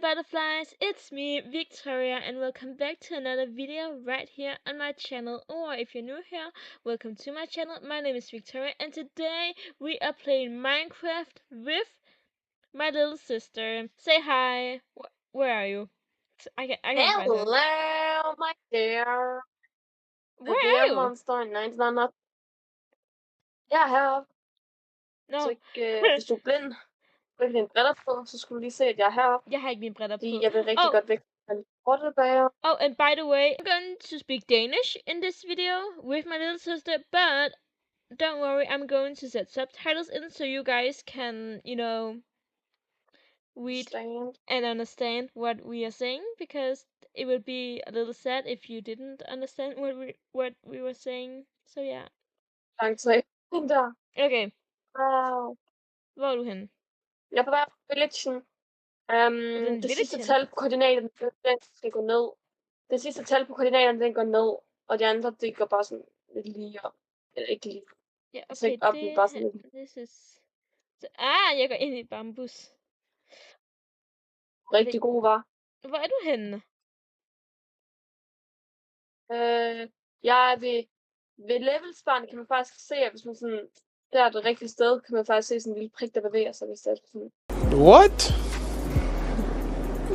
butterflies, it's me, Victoria, and welcome back to another video right here on my channel. Or if you're new here, welcome to my channel. My name is Victoria, and today we are playing Minecraft with my little sister. Say hi. Where are you? I can't find her. Hello, my dear. Where The are dear you? monster in 99. Jeg er heroppe. No. Så hvis du er blind, læg dine briller på, så skulle du lige se, at jeg er heroppe. Jeg har ikke mine briller på. Fordi jeg vil rigtig godt væk fra de korte bager. Oh, and by the way, I'm going to speak Danish in this video with my little sister, but don't worry, I'm going to set subtitles in so you guys can, read and understand what we are saying, because it would be a little sad if you didn't understand what we were saying. So yeah. Lang tid. Der. Okay. Wow. Hvor er du henne? Jeg er på vej på villagen. Det sidste tal på koordinaterne, den skal gå ned. Det sidste tal på koordinaterne, den går ned. Og de andre, det går bare sådan lidt lige op. Eller ikke lige. Ja, okay, så ikke op, det bare sådan lidt. This is... jeg går ind i bambus. Rigtig god, var. Hvor er du henne? Jeg er ved levelsbarn, kan man faktisk se, at hvis man sådan, der er det rigtige sted, kan man faktisk se sådan en lille prik, der bevæger sig, hvis det er sådan. What?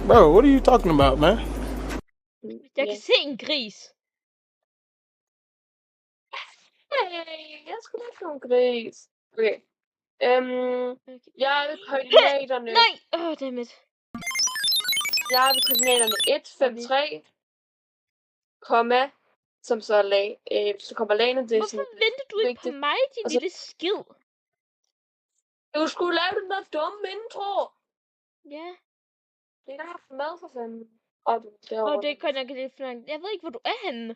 Bro, what are you talking about, man? Jeg kan se en gris. Hey, jeg skulle ikke nogen gris. Okay. Jeg er ved koordinaterne. Nej! Dammit. Jeg er ved koordinaterne 1, 5, 3, komma, som så er lag. Så kommer lagene, det er sådan. Hvorfor venter du ikke på mig, din lille skid? Du skulle lave den der dumme intro. Ja. Det er der haft mad for fanden. Det er godt nok lidt for langt. Jeg ved ikke, hvor du er henne.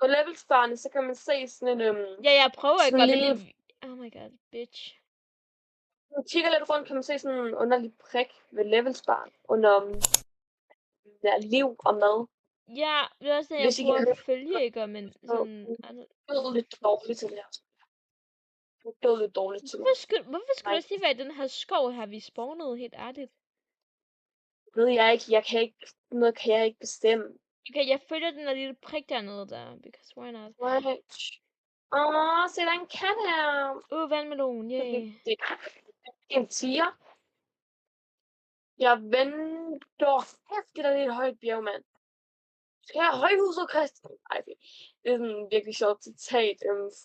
På levelsbarne, så kan man se sådan en... Ja, jeg prøver ikke godt, men oh my god, bitch. Når du kigger lidt rundt, kan man se sådan en underlig prik ved levelsbarn under der liv og mad. Ja, det er også det, jeg prøver at følge, ikke? Men sådan... Det er lidt dårligt til det her. Det er lidt dårligt til det. Hvorfor skulle du sige, hvad i den her skov her, vi spawnede, helt ærligt? Ved jeg ikke. Noget kan jeg ikke bestemme. Okay, jeg følger den der lille prik dernede der, because why not? Se, der er en kat her. Vandmelon, yay. Det er en tiger. Jeg venter hæftigt af et højt bjerg, mand. Skal jeg have højhuset, Christian? Ej, det er sådan en virkelig sjovt citat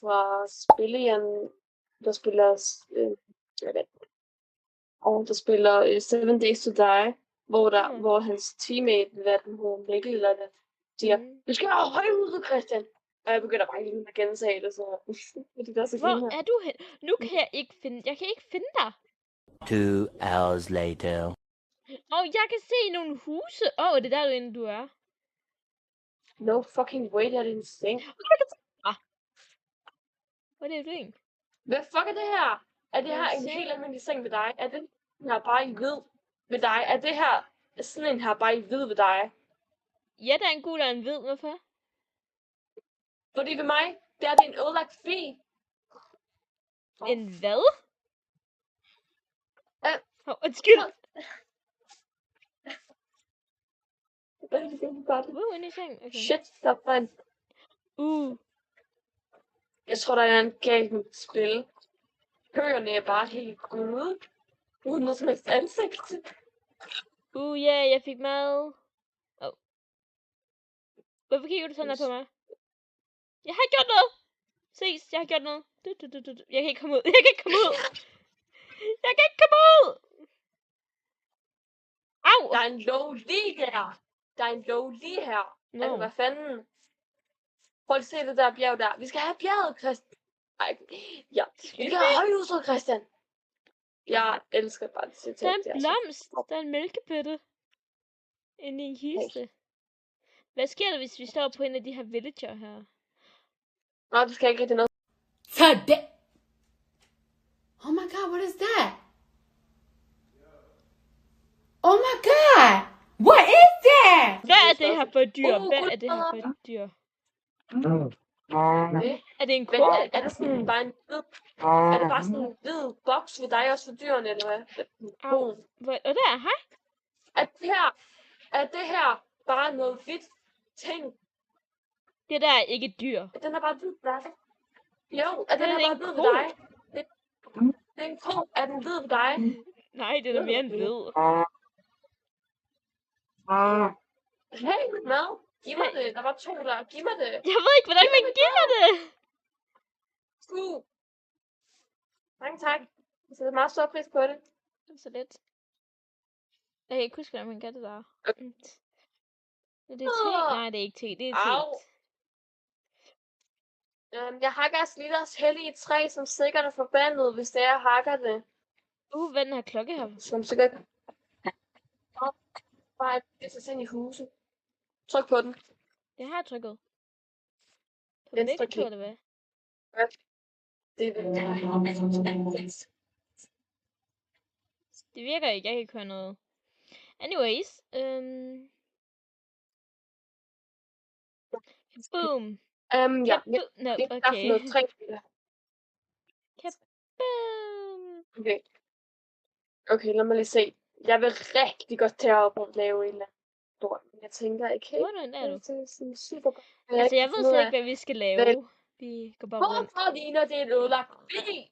fra Spillejan, der spiller der spiller 7 Days to Die, hvor hans teammate, hvad den hedder, Mikkel eller det, siger, du skal have højhuset, Christian. Og jeg begynder bare lige at gentage det, så det er så fint her. Hvor er du hen? Nu kan jeg ikke finde dig. 2 hours later. Jeg kan se nogle huse. Det er der du er. No fucking way, that is insane. What are you doing? Hvad fuck er det her? Er det her en helt almindelig seng ved dig? Er det her bare i hvid ved dig? Er det her sådan en her bare i hvid ved dig? Ja, der er en gul og en hvid. Hvorfor? Fordi ved mig, der er det en ødelagt fi. En hvad? Undskyld. Ind i sengen. Okay. Shit, der var en... Jeg tror, der er en galt med at spille. Køerne er bare helt ude. Uden noget som helst ansigt. Jeg fik mad. Hvorfor kigger du sådan her på mig? Jeg har ikke gjort noget! Ses, jeg har gjort noget. Jeg kan ikke komme ud. Jeg kan ikke komme ud! Au! Der er en låg lige der. Der er en låg lige her. No. Altså, hvad fanden? Prøv at se det der bjerg der. Vi skal have bjerget, Christian. Ja. Vi skal have højhuset, Christian. Jeg elsker bare det citat. Der er en blomst. Der er en mælkebøtte. Inde i en kiste. Hvad sker der, hvis vi står på en af de her villager her? Nå, det skal ikke rigtig noget. Oh my god, what is that? Oh my god! What is that? Hvad er det her for dyr? Hvad er det her for dyr? Er det en ko? Vent, er det sådan bare en hvid... Er det bare sådan en hvid boks ved dig også for dyrene, eller hvad? Au. Koen. Og der, hej. Er det her bare noget hvidt ting? Det der er ikke et dyr. Den er bare hvid ved dig. Jo, er den Det er her bare en hvid ved ko. dig? Det er en ko. Er den hvid ved dig? Nej, det er da mere end hvid. Hey, mad. Giv mig det. Der var 2 der. Giv mig det. Jeg ved ikke, hvordan man giver det. Mange tak. Jeg sætter meget stor pris på det. Det er så lidt. Jeg kan ikke huske, hvordan man gør det der. Er det te? Nej, det er ikke te. Det er Au. te. Jeg hakker altså lige deres hellige træ, som sikkert er forbandet, hvis det er, jeg hakker det. Hvad er den her klokke her? Som sikkert... Bare det sig ind i huset. Tryk på den. Det har jeg trykket. På Venstre venstre klik. klik. Eller hvad? Det er Det virker ikke. Jeg kan ikke høre noget. Anyways. Boom. ja. No, Det er okay. noget træ. Kaboom. Okay, lad mig lige se. Jeg vil rigtig godt til at lave en eller anden stort, men jeg tænker, jeg kan ikke. Hvordan er du? Det er sådan super godt. Altså, jeg ved slet ikke, hvad vi skal lave. Vi går bare rundt. Hvorfor ligner det en ødelagt bil?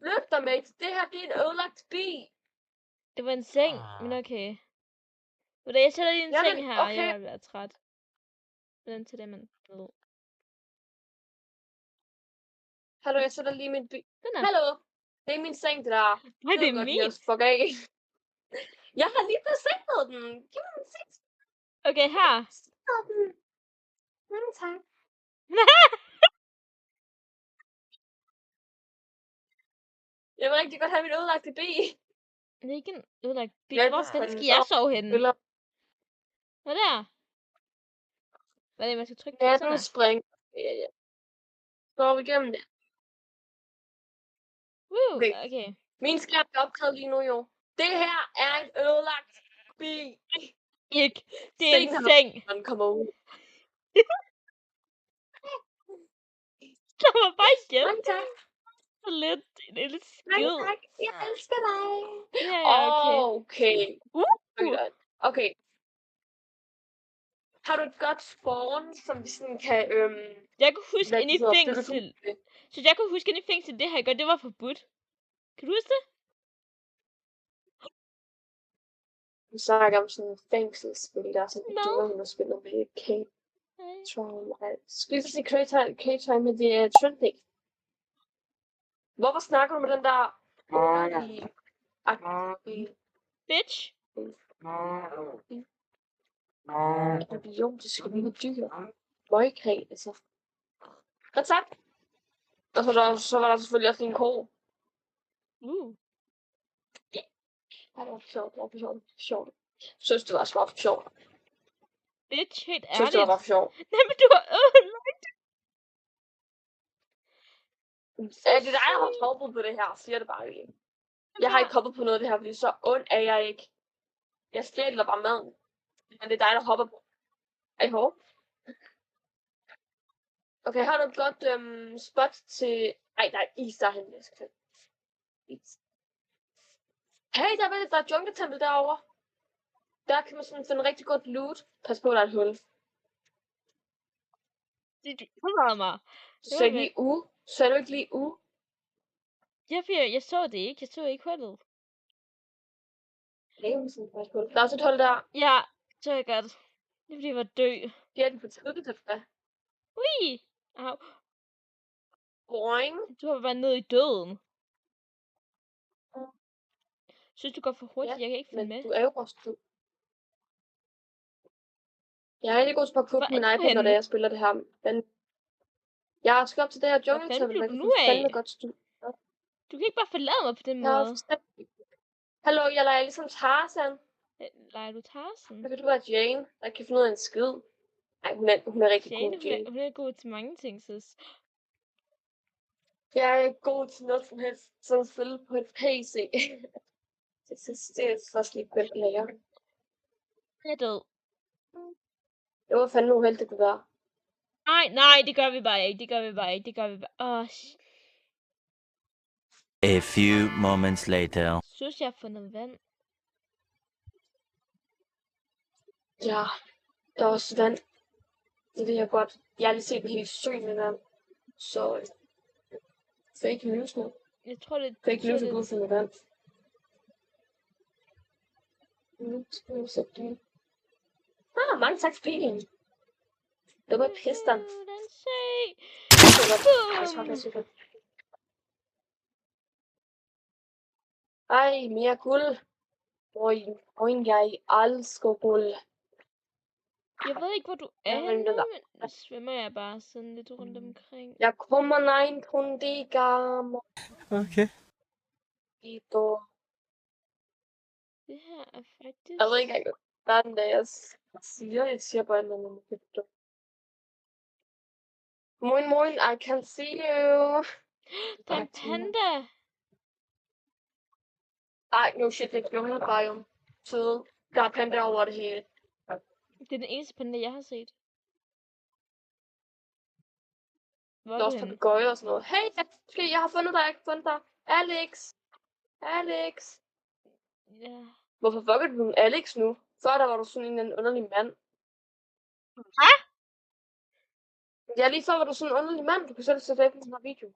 Flyt dig, mate. Det her, det er en ødelagt bil. Det var en seng, men okay. Jeg sætter lige en Jamen, seng her, og jeg okay. vil være træt. Hvordan til det, man ved. Hallo, jeg sætter lige min bil. Den er. Hallo. Det er min seng, det der. Nej, det er min. Fuck af. Jeg har lige forsikret den. Giv mig min seng. Okay, her. Mange tak. Jeg vil rigtig godt have min ødelagte bil. Det er ikke en ødelagt bil. Ja, Hvor det er skal en jeg sove henne? Eller Hvad der? Hvad er det, man skal trykke på? ja, Sådan nu her. spring. Ja. Går vi igennem det. Woo, Okay. okay. Min skærm er optaget lige nu, jo. Det her er en ødelagt bil. Ikke. Det er Se en den her. seng. Den kommer ud. Der var bare hjem. Mange tak. Så lidt. En lille Mange skid. tak. Jeg elsker dig. Ja, okay. Okay. Uh. Okay. Har du et godt spawn, som vi sådan kan... Jeg kunne huske hvad inde i det hedder, fængsel. Så jeg kunne huske inde i fængsel, det her godt, det var forbudt. Kan du huske det? Vi snakker om sådan et fængselsspil, der er sådan No. et drone-spil med Kate. Nej. Skal vi så sige K-Time med det trending? Hvorfor snakker du med den der... Bitch. Idiotiske lille dyr. Møgkræ, altså. Godt sagt. Og så var der selvfølgelig også en ko. Det var for sjovt. Synes det var så for sjovt. Bitch, helt Synes det var ærligt. bare for sjovt. Nej, men du har ødelagt. Det er dig, der har hoppet på det her, siger det bare ikke. Jeg har ikke hoppet på noget af det her, fordi så ond er jeg ikke. Jeg stjæler bare maden. Men det er dig, der hopper på. I hope. Okay, har du et godt spot til... Ej, der er is derhen, jeg skal finde. Is. Hey, der er et jungletempel derovre. Der kan man sådan finde rigtig godt loot. Pas på, der er et hul. Du forlader mig. Så er lige Så er du ikke lige Jeg så det ikke. Jeg så ikke hullet. Der er også et hul der. Ja, så er jeg godt. Det er fordi, jeg var død. Det er den på tidligt, eller Ui! Au. Boing. Du har bare ned i døden. Synes du går for hurtigt? Ja, Jeg kan ikke følge Men med. du er jo også død. Jeg er rigtig god til at Hvor på min er du iPad, når henne? jeg spiller det her. Men jeg skal op til det her Hvor fanden jungletempel. blev Jeg du kan nu af? fandme godt stå. Du kan ikke bare forlade mig på den Jeg har måde. Hallo, jeg leger ligesom Tarzan. Leger du Tarzan? Så kan du være Jane, der kan finde ud af en skid. Nej, hun er rigtig Jane, god, Jane. hun er god til mange ting, sis. Jeg er god til noget som helst, som at spille på et PC. det er først lige godt at lære. Jeg er død. Det var fandme uheldigt, det der. Nej, det gør vi bare ikke. A few moments later. Synes jeg har fundet vand. Ja, der er også vand. Det ved jeg godt. Jeg har lige set en hel sø med vand. Så fake news nu. Jeg tror det Fake news er god for med vand. Mange tak for pengene. Det var pisteren. Den se. Ej, mere guld. Oj, jeg elsker guld. Jeg ved ikke, hvor du er Jeg henne venter nu, men nu svømmer jeg bare sådan lidt rundt omkring. Jeg kommer nein kundigam. Okay. Det her er faktisk... Jeg ved ikke engang, hvad er den der, jeg siger. Jeg siger bare noget om det. Moin, I can see you. Der er en panda! Ej, no shit, det er jungelbiome. Så der er panda over det hele. Det er den eneste panda, jeg har set. Hvor Der er er også du henne? papegøjer og sådan noget. Hey, jeg har fundet dig, Alex. Ja. Hvorfor fucker du med Alex nu? Før der var du sådan en eller anden underlig mand. Hvad? Ja, lige før var du sådan en underlig mand. Du kan selv sætte af på den her video.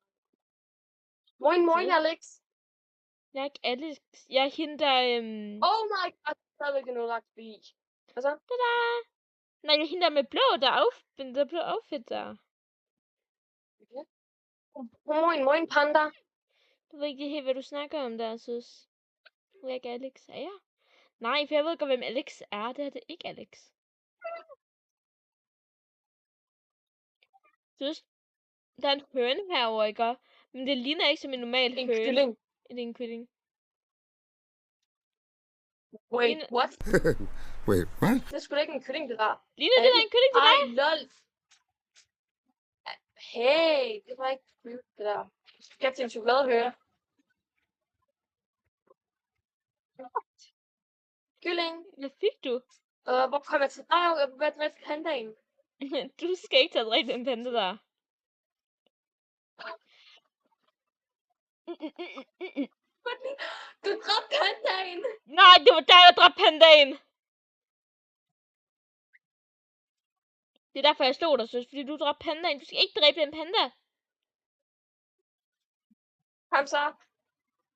Moin, Ja. Alex. Jeg er ikke Alex. Jeg er hende, der... Oh my god, stadigvæk en udlagt bi. Hvad så? Tada! Nej, jeg er hende, der med blå, der blå outfit der. Moin, panda. Du ved ikke helt, hvad du snakker om der, synes. Jeg er ikke Alex. Er jeg? Nej, for jeg ved godt, hvem Alex er. Det er det ikke Alex. Synes, der er en høne herovre, ikke? Men det ligner ikke som en normal En høne. kylling. Det er en kylling. Wait, En- what? Wait, what? Det er sgu da ikke en kylling, det der. Ligner det der en kylling til dig? Ej, lol. Hey, det var ikke cute, det der. Skal jeg til en chokoladehøre? Kylling. Hvad fik du? Hvor kom jeg til dig? Jeg vil være drikke pandaen. Du skal ikke tage rigtig den panda der. Du dræbte pandaen. Nej, det var dig, der dræbte pandaen. Det er derfor, jeg slog dig, søs. Fordi du dræbte pandaen. Du skal ikke dræbe den panda. Kom så.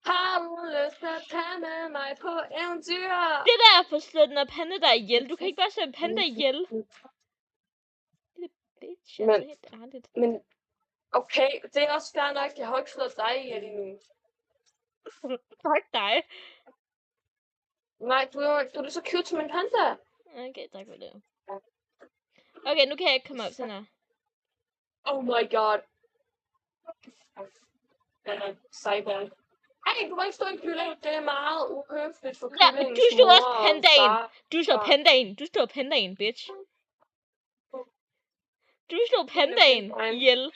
Har du lyst til at tage med mig på eventyr? Det der er at få slået den her panda der ihjel. Du kan ikke bare slå en panda ihjel. Lille bitch, Men- altså helt ærligt. Men okay, det er også fair nok. Jeg har ikke slået dig ihjel endnu. Fuck dig. Nej, du er lige så cute som en panda. Okay, tak for det. Okay, nu kan jeg ikke komme op sådan her. Oh my god. Cyborg. Ej, du må ikke stå i kylling. Det er meget uhøfligt for Ja, kyllingen. du slog også pandaen. Du slår pandaen. Du slår pandaen, bitch. Du slog pandaen ihjel.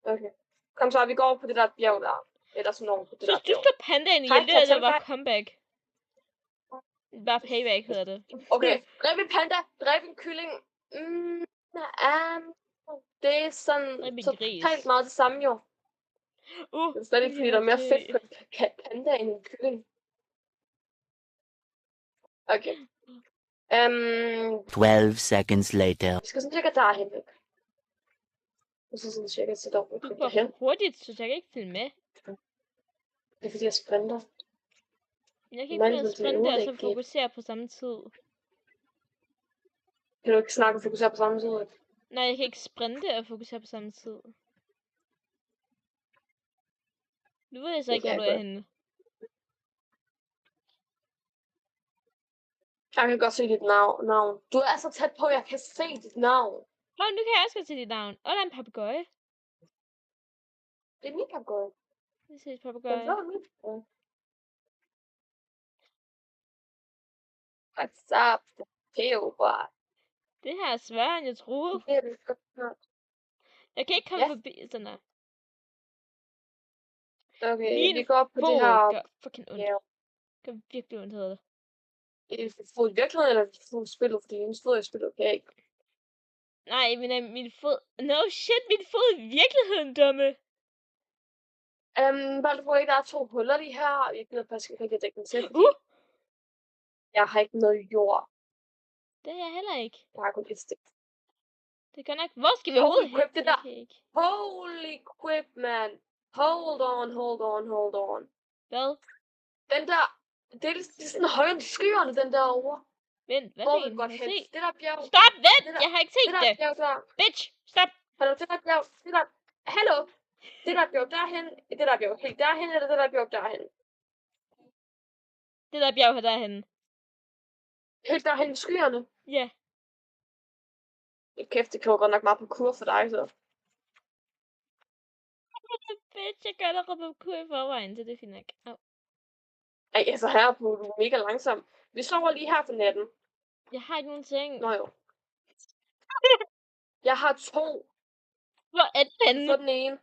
Okay. Kom så, vi går på det der bjerg der. Eller sådan noget på det Så der du bjerg. slår pandaen ihjel. Det der var comeback. Bare payback hedder det. Okay, dræb en panda, dræb en kylling. Det er sådan Dræb en totalt gris. meget det samme jo. Det er slet ikke, fordi der er mere okay. fedt på en panda end en kylling. Okay. 12 seconds later. Vi skal sådan cirka derhen. Og så sådan cirka til deroppe. Du derhen. går hurtigt, så jeg kan ikke følge med. Det er fordi, jeg sprinter. Jeg kan ikke Man finde vil at til sprinte og så overlæg, fokusere på samme tid. Kan du ikke snakke og fokusere på samme tid? Nej, jeg kan ikke sprinte og fokusere på samme tid. Nu ved jeg så Det ikke, kan hvor du jeg er godt. henne. Jeg kan godt se dit navn. Du er så tæt på, jeg kan se dit navn. Nå, nu kan jeg også godt se dit navn. Og der er en papegøje. Det er min papegøje. Jeg ser et Den papegøje. blå er min papegøje. What's up? Peo, bare. Det her er sværere, end jeg troede. Det er det godt hørt. Jeg kan ikke komme Ja. forbi sådan her. Okay, Min vi går op på det Fod her gør fucking ondt. bjerg. Gør virkelig ondt, hedder det. I fod i virkeligheden, eller i fod i spillet, fordi en fod i spillet kan jeg ikke. Nej, men min fod... No shit, min fod i virkeligheden, dumme. Bare du ikke, der er 2 huller lige her. Jeg gider faktisk ikke rigtig dække den til, fordi jeg har ikke noget jord. Det er jeg heller ikke. Jeg har kun et stik. Det er godt nok... Hvor skal vi Holy overhovedet hen? crap, det Jeg der. kan ikke. Holy crap, man. Hold on. Hvad? Den der, det er sådan højere end skyerne, den der over. Vent, hvad Hvor for vil en? godt Må jeg hen? se? Det der bjerg. Stop, vent! Det der- Jeg har ikke Det set der det. bjerg der. Bitch, stop. Hallo, det der bjerg. Det der. Hallo. Det der bjerg derhen. Det der bjerg helt derhen, eller det der bjerg derhen? Det der bjerg her derhenne. Helt derhen i skyerne. Ja. Kæft, det kører godt nok meget på kur for dig, så. Bitch, jeg gør dig på kur i forvejen, så det er fint nok. Au. Ej, altså her på du er mega langsom. Vi sover lige her for natten. Jeg har ikke nogen ting. Nå jo. Jeg har 2. Hvor er den henne? Få den ene.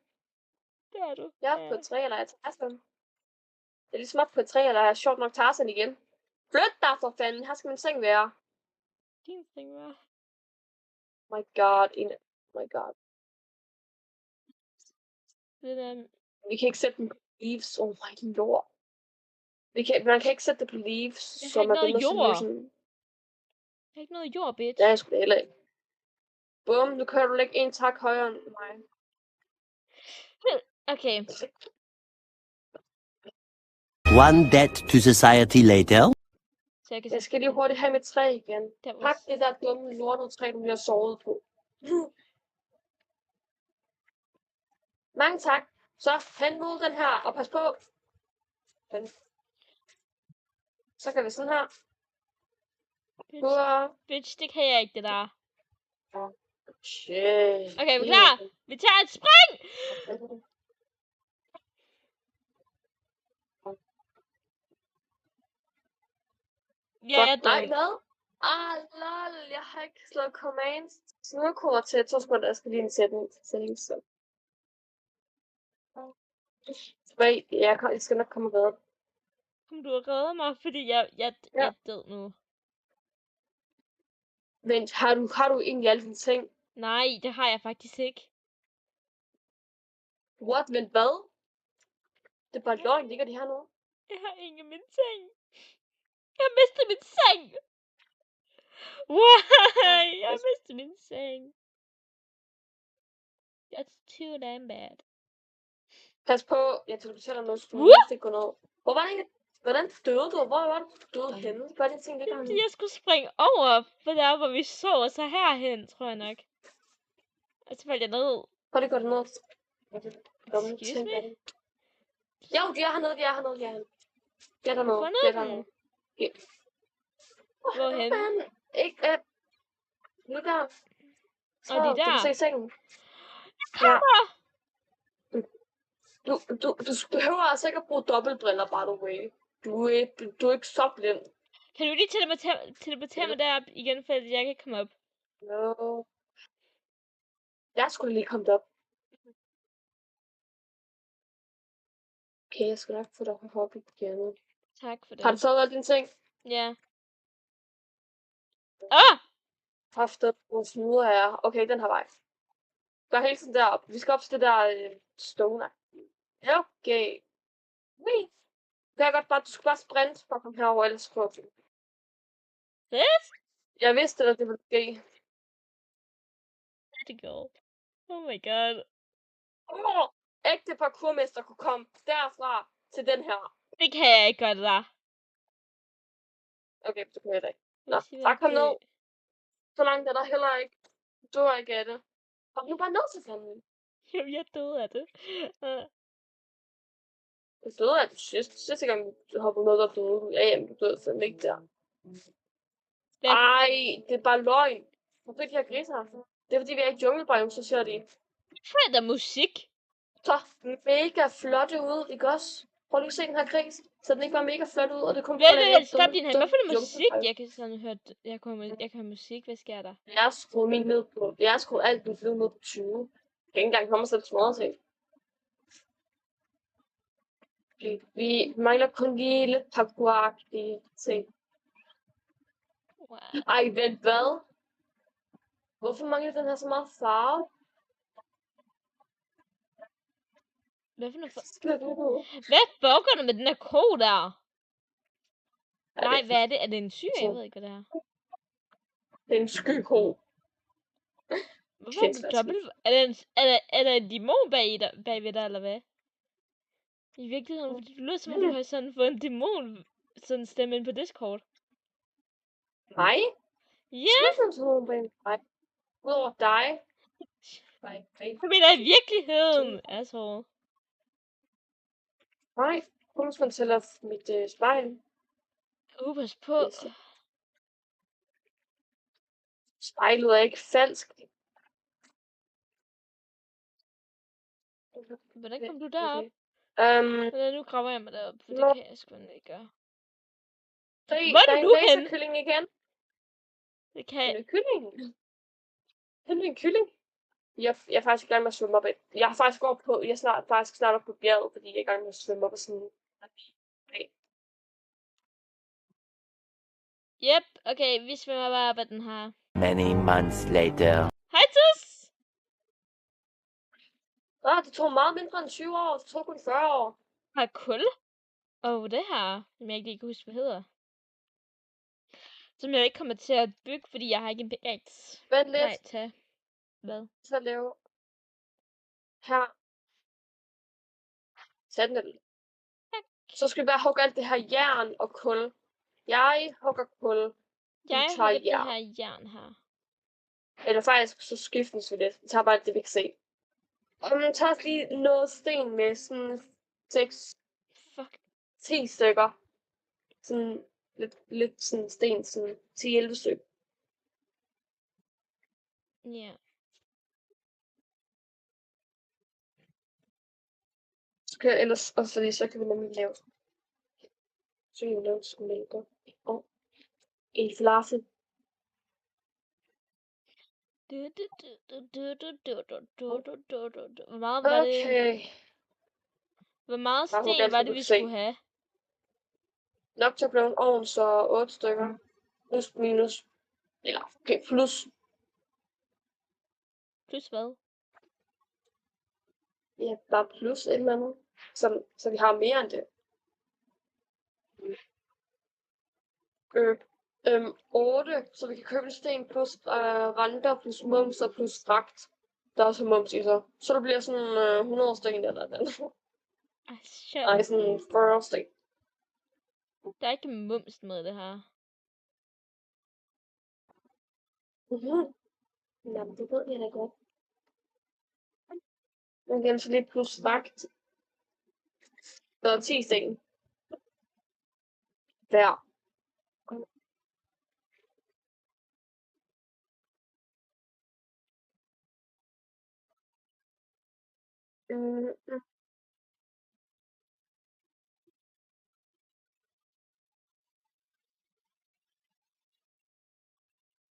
Der er du. Jeg er på et træ, eller jeg Tarzan. Det er ligesom op på et træ, eller jeg er sjovt nok Tarzan igen. Flyt dig for fanden. Her skal min seng være. Din ting var. My god. My god. Det der... Vi kan ikke sætte den på leaves. Oh my lord. Man kan ikke sætte det på leaves, Jeg har så ikke man noget bliver nødt til at jord. løse den. Der er ikke noget jord, bitch. Det er jeg sgu da heller ikke. Bum, nu kan du lægge en tak højere end mig. Okay. One debt to society later. Så jeg kan Jeg skal lige hurtigt have mit træ igen. Der var... Pak det der dumme lortede træ, du lige har sovet på. Mange tak. Så hen mod den her, og pas på. Så kan vi sådan her. Bitch, det kan jeg ikke, det der. Shit. Okay, er vi klar? Vi tager et spring! Ja, jeg er Nej, dum. hvad? Lol, jeg har ikke slået command snurkort til 2 sekunder, jeg skal lige en sætning. Så. Wait, jeg skal nok komme med. Kom du og redder mig, fordi jeg er død nu. Vent, har du egentlig alle dine ting? Nej, det har jeg faktisk ikke. What? Vent, hvad? Det er bare løgn, ligger de her nu? Jeg har ingen min seng. Jeg har mistet min seng. Why? Jeg har mistet min seng. That's too damn bad. Pas på, jeg teleporterer dig noget, så du Woo! ikke gå ned. Hvordan døde du? Hvor var du døde henne? Hvad er det ting, det der? Jeg skulle springe over, for der hvor vi så, og så herhen, tror jeg nok. Og så faldt jeg ned. Hvor det går det ned? Excuse me? Jo, de er hernede. Jeg er dernede. Fundet den? Hvorhen? Ikke, lige der. Og de Du kan se der? sengen. Ja. Du behøver altså ikke at bruge dobbeltbriller, by the way. Du er ikke så blind. Kan du lige teleportere mig derop igen, for at jeg kan komme op? No. Jeg skulle lige komme op. Okay, jeg skal nok få dig op igen. Tak for det. Har du taget alle dine ting? Ja. Ah! Haftet, hvor smuder er. Okay, den her vej. Gør hele tiden derop. Vi skal op til det der stone. Okay. Wee. Det er godt bare, du skal bare sprinte for at komme herover, ellers prøver du. Seriøst? Jeg vidste, at det ville ske. Det går. Oh my god. Ægte parkourmester kunne komme derfra til den her. Det kan jeg ikke godt, der. Okay, så kan jeg da ikke. Nå, tak kom ned. Så langt er der heller ikke. Du dør ikke af det. Kom nu bare ned til fanden. Jamen, jeg døde af det. Du døde af det sidste gang, du hoppede med, der døde du. Ja, jamen, du døde sådan ikke der. Ej, det er bare løgn. Hvorfor ikke de her griser? Det er fordi, vi er i junglebiome, så ser de. Hvad er der musik? Så mega flotte ud, ikke også? Prøv lige at se den her gris. Så den ikke bare mega flot ud, og det kommer Vent, stop din hand. Hvorfor er det musik? Jeg kan sådan høre, jeg kan høre musik. Hvad sker der? Jeg har skruet min ned på. Jeg har skruet alt mit ned på 20. Jeg kan ikke engang komme og sætte smadret til. Vi mangler kun lige lidt parkour-agtige ting. Wow. Ej, vent, hvad? Hvorfor mangler den her så meget farve? Hvad for noget for... Skal du gå? Hvad foregår der med den her ko der? Ja, Nej, det hvad er det? Er det en syg? Jeg ved ikke, hvad det er. er en skyko. Hvorfor er du dobbelt... Er der en dæmon bagved dig, eller hvad? I virkeligheden, fordi du lyder som om, du har sådan fået en dæmon sådan stemme ind på Discord. Nej. Ja! Nej. Udover dig. Nej. Jeg mener i virkeligheden, asshole. Nej. Kun hvis man tæller mit spejl. Pas på. Spejlet er ikke falsk. Hvordan kom du derop? Okay. Nu graver jeg mig derop, for det Nå. kan jeg sgu ikke gøre. Se, Hvor er der er du en nu henne? laserkylling igen. Det kan jeg... En kylling. En kylling. Jeg er faktisk i gang med at svømme op. Jeg er faktisk snart op på bjerget, fordi jeg er i gang med at svømme op og sådan. Yep, okay, vi svømmer bare op ad den her. Many months later. Hej, Tus! Det tog meget mindre end 20 år. Det tog kun 40 år. Har kul? Det her, som jeg ikke lige kan huske, hvad hedder. Som jeg ikke kommer til at bygge, fordi jeg har ikke en pickaxe. Vent lidt. Nej, tag. Hvad? Så lave her. Tag den lidt. Så skal vi bare hugge alt det her jern og kul. Jeg hugger kul. Jeg tager har det jern. her jern her. Eller faktisk, så skiftes vi lidt. Vi tager bare det, vi kan se. Og man tager lige noget sten med sådan 10 stykker. Sådan lidt sådan sten, sådan 10-11 stykker. Ja. Ellers, og fordi så kan vi nemlig lave skumælker og en falafel. Hvor meget var det? Okay. Hvor meget Bare sten hvordan var skal det, du vi se? skulle have? Nok til at blive en ovn, så 8 stykker. Plus minus. Eller, okay, plus. Plus hvad? Ja, bare plus et eller andet. Så vi har mere end det. 8, så vi kan købe en sten plus renter, plus mums og plus fragt. Der er også mums i så. Så det bliver sådan 100 sten eller noget. Nej, sådan 40 sten. Der er ikke mums med det her. Jamen, det ved jeg da godt. Man kan så lige plus fragt. Der er 10 sten. Hver.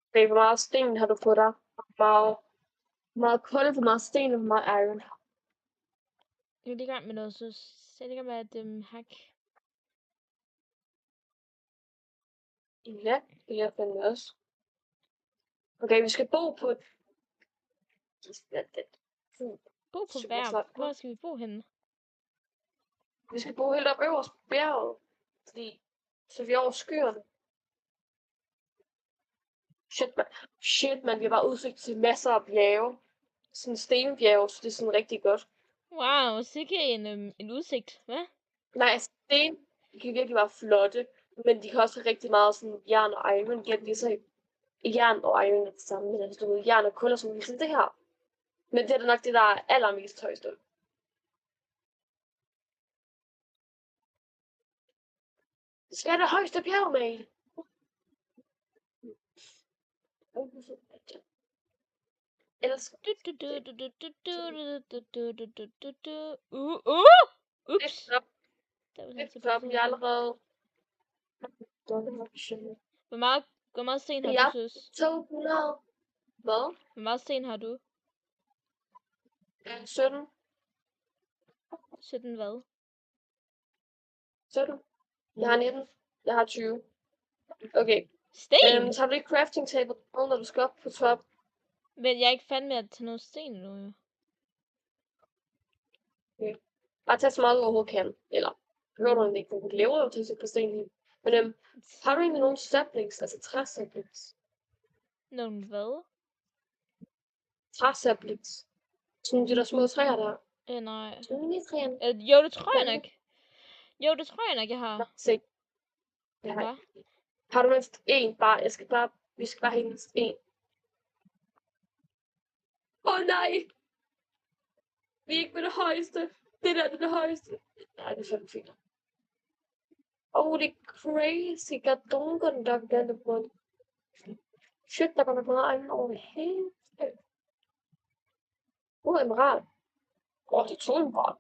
Okay, hvor meget sten har du på dig? Hvor meget kul, hvor meget sten og hvor meget iron? Jeg er lige i gang med noget, så jeg er i gang med at hak. Ja, det er jeg fandme også. Okay, vi skal bo på Bo på hver. Hvor skal vi bo henne? Vi skal bo helt op øverst på bjerget. Fordi så vi er over skyerne. Shit, man. Vi har bare udsigt til masser af bjerge. Sådan stenbjerge, så det er sådan rigtig godt. Wow, sikke en udsigt, hvad? Nej, sten de kan virkelig være flotte, men de kan også have rigtig meget sådan jern og iron. De er så jern og iron er det samme, men altså, du ved, jern og kul og sådan ligesom det her. Men det er da nok det, der er allermest højst. Det skal have det højeste bjerg med. Ellers... Ups. Top, jeg er allerede... Hvor meget sten har du, søs? 200. Hvad? Hvor meget sten har du? 17. 17 hvad? 17. Jeg har 19. Jeg har 20. Okay. Sten? Så har du ikke crafting table, når du skal op på top. Men jeg er ikke færdig med at tage noget sten nu, jo. Bare tag så meget du overhovedet kan. Eller, behøver du ikke, du lever jo til sit på sten. Men har du egentlig nogle saplings, altså træsaplings? Nogle hvad? Træsaplings. Sådan de der små træer der. Nej. Sådan mini-træerne. Jo, det tror jeg Hvad er nok. Jo, det tror jeg nok, jeg har. Se. Jeg har, Hvad? har du mindst én bare? Vi skal bare have mindst én. Nej! Vi er ikke med det højeste. Det der er det højeste. Nej, det er fandme fint. Det er crazy. Gadunken, der er på. Shit, der kommer meget egen over det hele. Emerald. Det er 2 emerald.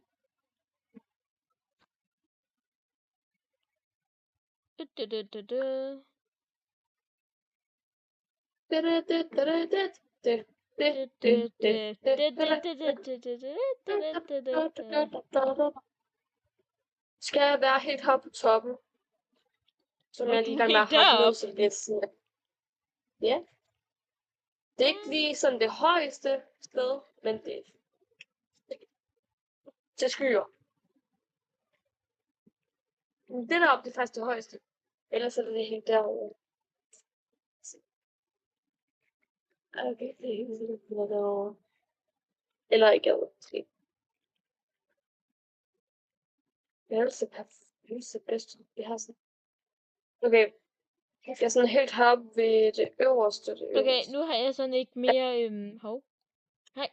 Skal jeg være helt heroppe på toppen? Så er jeg lige i gang med at hakke ned, så det er sådan. Ja. Det er ikke lige sådan det højeste sted, men det skyer. Det deroppe, det er faktisk det højeste. Ellers er det helt derovre. Okay, det er helt sikkert derovre. Eller ikke derovre, måske. Det er så bedst. Vi har sådan. Okay. Jeg er sådan helt heroppe ved det øverste. Okay, nu har jeg sådan ikke mere, hov. Hej.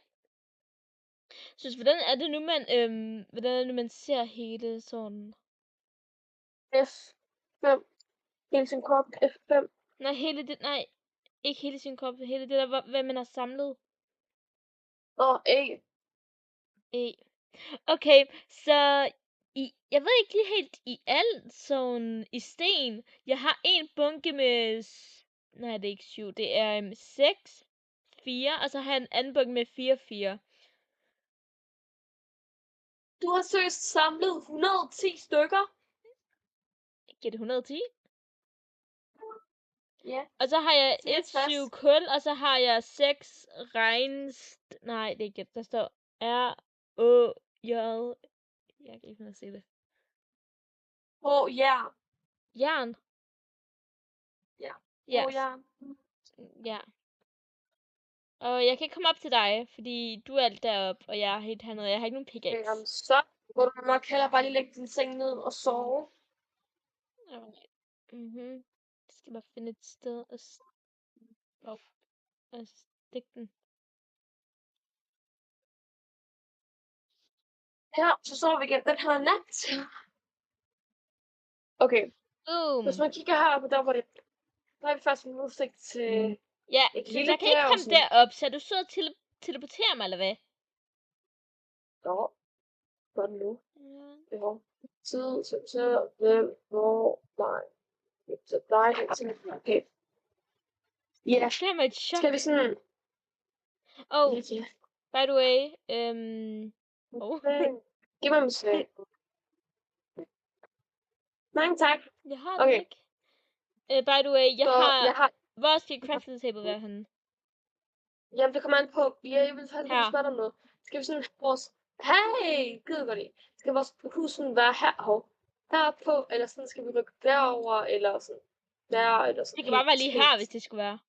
Så hvordan er det nu, man ser hele sådan? F5. Hele sin krop, F5. Nej, ikke hele sin krop, hele det der, hvad man har samlet. E. E. Okay, så jeg ved ikke lige helt i alt sådan i sten. Jeg har en bunke med, nej det er ikke 7, det er 6, 4, og så har jeg en anden bunke med 4. Du har seriøst samlet 110 stykker? Giver det 110? Ja. Og så har jeg 64. 7 kul, og så har jeg 6 nej det er ikke det, der står R-O-J. Jeg kan ikke noget se det. Ja. Jern. Ja. Yes. Ja. Ja. Og jeg kan ikke komme op til dig, fordi du er alt deroppe, og jeg er helt hernede. Jeg har ikke nogen pickaxe. Jamen, så må du nok heller bare lige lægge din seng ned og sove. Jeg skal bare finde et sted at stikke den. Ja, så sover vi igen den her nat. Okay. Boom. Hvis man kigger her på der, hvor det... Der er vi faktisk en udsigt til... Ja, et så lille jeg kan ikke bjerg, komme sådan. derop, så er du sød at teleportere mig, eller hvad? Ja. Godt nu. Ja. Ja. Tid, så hvem, hvor, nej. Så dig, okay. Ja. Det er mig et chok. Skal vi sådan... Ja. By the way, Giv mig en seng. Mange tak. Jeg har den ikke. By the way, jeg har... Hvor skal crafting table være henne? Jamen, det kommer an på. Jeg vil faktisk lige spørge dig om noget. Skal vi sådan vores... Hey! Gid godt i. Skal vores hus sådan være herpå, eller sådan skal vi rykke derover, eller sådan der, eller sådan... Det kan bare være lige her, hvis det skulle være.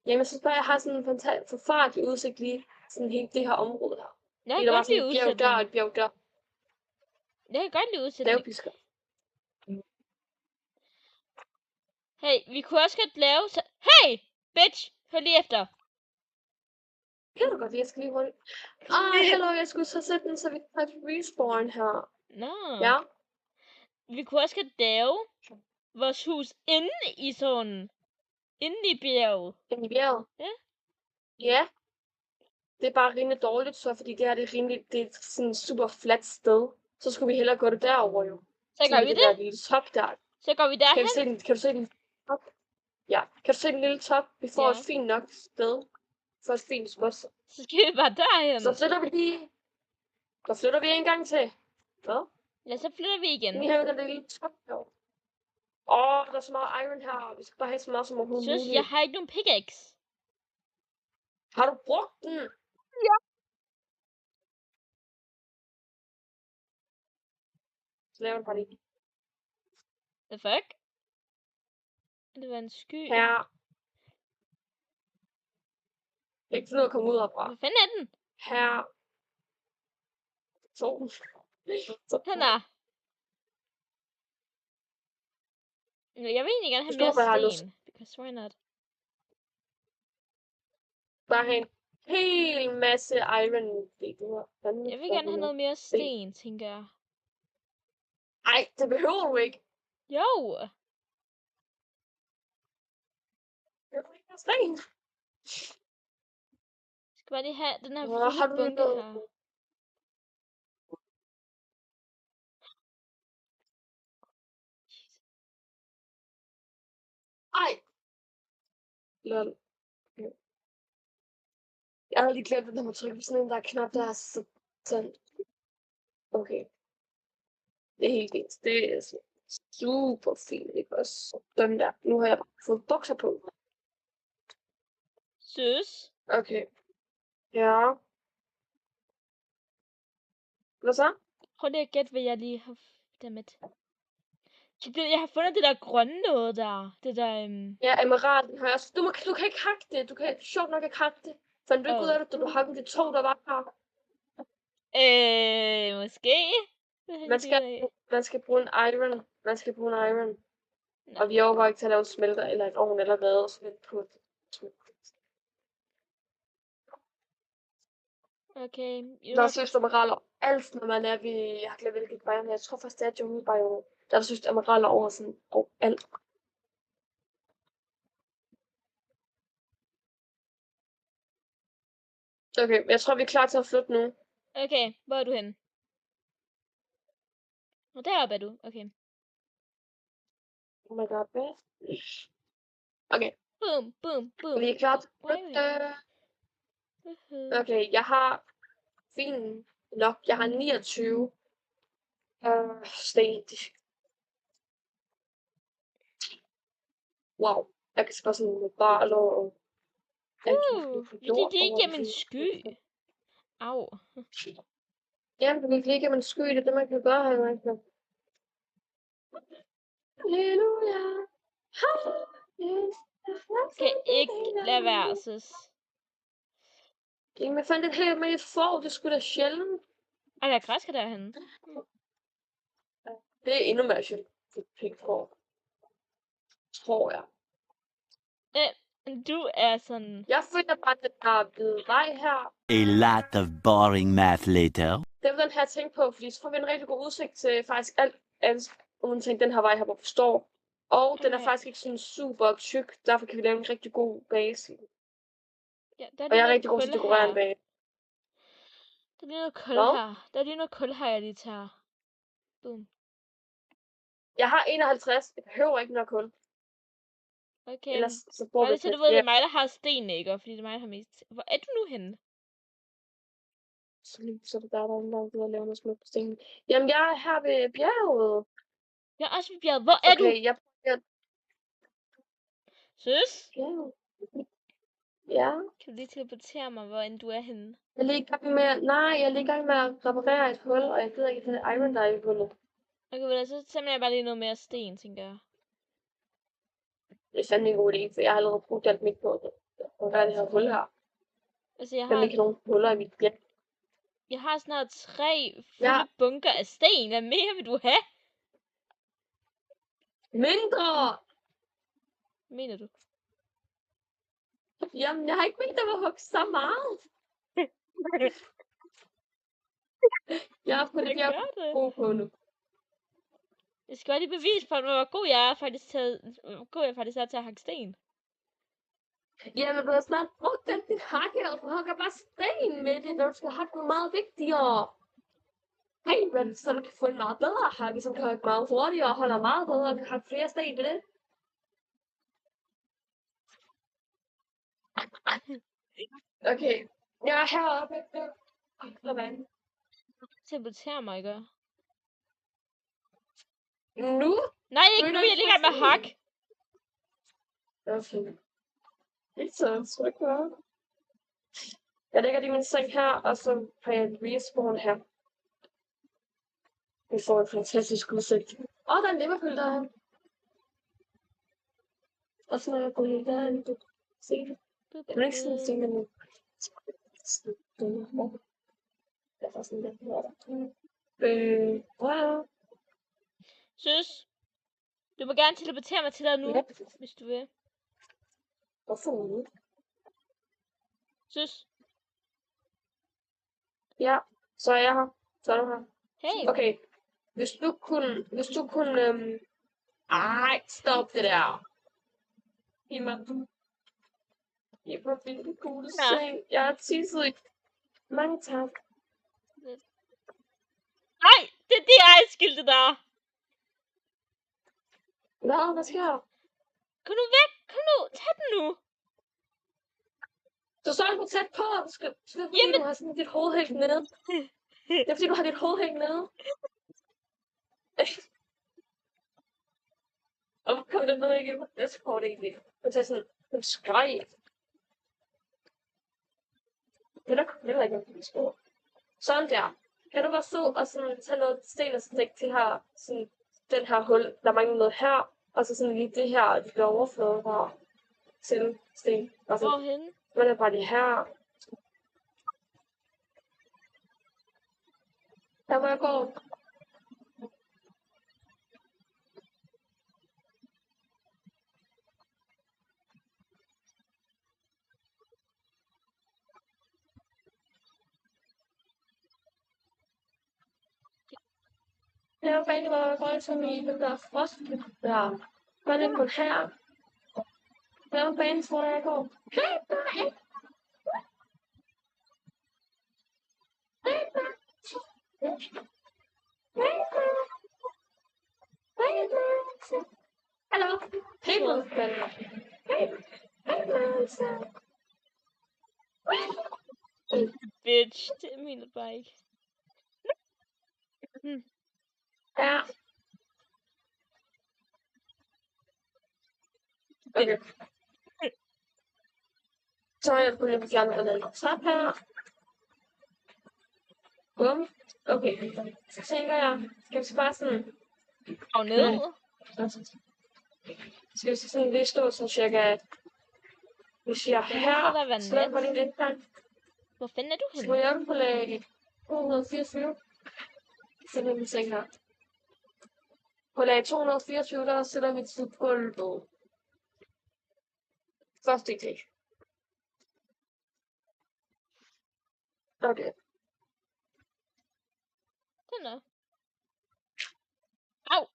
Jamen, så spørger jeg har sådan en forfærdelig udsigt lige sådan helt det her område her. Jeg kan godt lide udsigten. Der og et bjerg der. Jeg kan godt lide udsigten. Det er jo pisker. Hey, vi kunne også godt lave... Hey! Bitch! Hør lige efter. Kan du godt lide, jeg skal lige hurtigt. Hello, jeg skulle så sætte den, så vi kan faktisk respawn her. Nå. Ja. Vi kunne også godt lave vores hus inde i sådan... Inde i bjerget. Inde i bjerget? Ja. Ja. Det er bare rimelig dårligt så, fordi det her det er sådan et super fladt sted. Så skulle vi hellere gå det derover jo. Så gør vi det? Der lille top der. Så går vi derhen. Kan du se den top? Ja. Kan du se den lille top? Vi får et fint nok sted. For et fint spot. Så skal vi bare derhen. Så flytter vi lige. Så flytter vi en gang til. Hvad? Ja, så flytter vi igen. Vi har den lille top derovre. Der er så meget iron her. Vi skal bare have så meget som overhovedet muligt. Jeg har ikke nogen pickaxe. Har du brugt den? Ja. Så laver den bare lige. The fuck? Det var en sky. Her. Jeg kan ikke finde ud af at komme ud herfra. Hvor fanden er den? Her. Så. Den er. Jeg vil egentlig gerne have Forstår, mere hvad jeg har lyst. sten. Because why not? Bare have en hel masse iron. Jeg vil gerne have noget mere sten, tænker jeg. Ej, det behøver du ikke. Jo! Jeg vil ikke have sten. Jeg skal bare lige have den her Hvor har fulde du bunke noget? her. Ej. Lol. Jeg havde lige glemt, at der må trykke på sådan en, der er knap, der er sådan. Okay. Det er helt fint. Det er super fint, ikke også? Sådan der. Nu har jeg fået bukser på. Søs? Okay. Ja. Hvad så? Prøv lige at gætte, hvad jeg lige har... Dammit. Jeg har fundet det der grønne noget der. Det der... Ja, emeralden har jeg også. Du kan ikke hakke det. Du kan sjovt nok ikke hakke det. Fandt du ikke ud af det, da du hakkede de 2, der var her? Måske? Man skal bruge en iron. Man skal bruge en iron. Nå. Og vi overgår ikke til at lave smelter eller en ovn eller hvad. Så vi på Okay. der er søst emeralder. Alt, når man er ved... Jeg har glemt, hvilket biome. Jeg tror faktisk, det er jungle biome. Der er søst emeralder over sådan... Og alt. Okay, jeg tror, vi er klar til at flytte nu. Okay, hvor er du henne? Nå, deroppe er du. Okay. Oh my god, hvad? Okay, Boom, boom, boom. vi er klar til at Why flytte. Okay. Jeg har fint nok. Jeg har 29 sten. Wow. Jeg kan spørge sådan med barler og... Det er ikke gennem en sky. Au. Jamen, du kan ikke gennem en sky. Det er det, man kan gøre her. Halleluja. Skal ikke lade være, søs. Jamen, jeg fandt et helt med et får. Det skulle da sjældent. Ej, der er græsker derhenne. Det er endnu mere sjældent. Det er pink får. Tror jeg. Du er sådan... Jeg føler bare, at der er blevet vej her. A lot of boring math later. Det vil den her tænke på, fordi så får vi en rigtig god udsigt til faktisk alt undtagen den her vej her, hvor vi står. Og den er Okay. faktisk ikke sådan super tyk, derfor kan vi lave en rigtig god base. Ja, der er Og jeg er noget rigtig god til at kul dekorere en her. base. Der er lige noget kul Hvad? her. Der er lige noget kul her, jeg lige tager. Boom. Jeg har 51, jeg behøver ikke noget kul. Okay. Ellers så får Bare vi lige så du ved, det er mig, der har sten, ikke? Fordi det er mig, der har mest... Hvor er du nu henne? Så er det der er ved at lave noget smukt på stenen. Jamen, jeg er her ved bjerget. Jeg er også ved bjerget. Hvor er du? Okay, jeg prøver Søs? bjerget. Ja, Kan du lige teleportere mig, hvor end du er henne? jeg er lige i gang med, at reparere et hul, og jeg gider ikke til det iron, der er i hullet. Okay, vel, så tager jeg bare lige noget mere sten, tænker jeg. Det er fandme en god idé, for jeg har allerede brugt alt mit på det. Og hvad er det her hul her? Altså, jeg Jeg har har, ikke nogen huller i mit bjerg. jeg har snart 3 fulde Ja. bunker af sten. Hvad mere vil du have? Mindre! Mener du? Jamen, jeg har ikke ment, der var hugget så meget. Jeg har på det Jeg bjerg gør det. god på nu. Jeg skal bare lige bevise for, hvor god jeg er faktisk til at hakke sten. Jamen, du har snart brugt den dit hakke, og du hugger bare sten med det, når du skal hakke noget meget vigtigere. Hey, men så du kan få en meget bedre hakke, som kan hakke meget hurtigere og holder meget bedre og kan hakke flere sten med det. Okay, jeg er heroppe. Hvordan? Teleportere mig, ikke? Nu? Nej, ikke nu. Jeg ligger med at hakke. Okay. Ikke så tryk på. Jeg lægger det i min seng her, og så har jeg et respawn her. Vi får en fantastisk udsigt. Der er en Liverpool der. Og så er jeg på det der. Se det. Jeg kan ikke sådan se det nu. Det er faktisk sådan lidt her. Wow. Søs, du må gerne teleportere mig til dig nu, hvis du vil. Hvorfor nu? Søs, Ja, så er jeg her. Så er du her. hey. Okay. Hvis du kunne, ej, stop det der. Giv mig den coole seng. Jeg har tisset. Mange tak. Nej, det er det ejskilt, det der. Hvad sker der? Kom nu væk, kom nu, tag den nu. Du står ikke tæt på, du skal fordi du har sådan dit hoved helt nede. Det er fordi du har dit hoved helt nede. Og hvor kom det ned igen på Discord egentlig? Og tage sådan en skreg. Det er ikke en Discord. Sådan der. Kan du bare stå og sådan tage noget sten og stikke til her, sådan den her hul, der mangler noget her, og så sådan lige det her, og det bliver overflade her til sten. Og så Hvorhenne? er det bare det her. Der må jeg gå. Jeg er rigtig meget godt som i den der frostklip der. Gør det på her. Jeg er banen, hvor jeg går. Hallo. Bitch, det mener du bare ikke. Ja. Okay. Så har jeg begyndt at fjerne den trap her. Bum. Okay. Så tænker jeg, skal vi bare sådan... Og ned. Skal vi sådan lige stå sådan cirka... Vi siger her. Så lader vi lige lidt her. Hvor fanden er du henne? Så jeg er på lag 224. Så det er min seng her. På lag 224, der sætter vi til gulvet. Første etage. Okay. Den er. Au!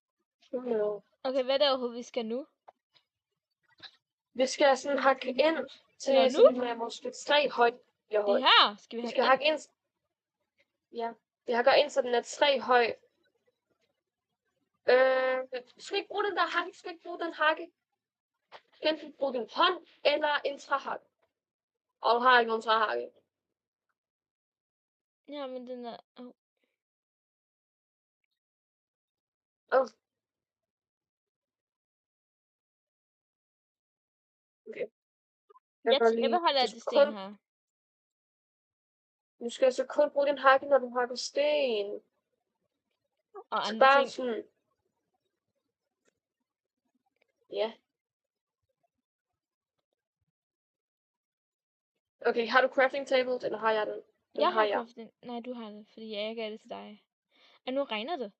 Okay, hvad er det overhovedet, vi skal nu? Vi skal sådan hakke ind til Nå, nu? sådan med vores stykke højt. Det her skal vi Vi have skal hakke ind. Ja, vi hakker ind, så den er 3 høj. Du skal ikke bruge den der hakke, du skal ikke bruge den hakke. Du skal enten bruge din hånd eller en træhakke. Og du har ikke nogen træhakke. Ja, men den er... Oh. Okay. Jeg beholder de sten her. Du skal altså kun bruge din hakke, når du hakker sten. Og Så andre bare ting. sådan... Ja. Okay, har du crafting table, eller har jeg den? Jeg har crafting. Nej, du har det, fordi jeg gav det til dig. Og nu regner det.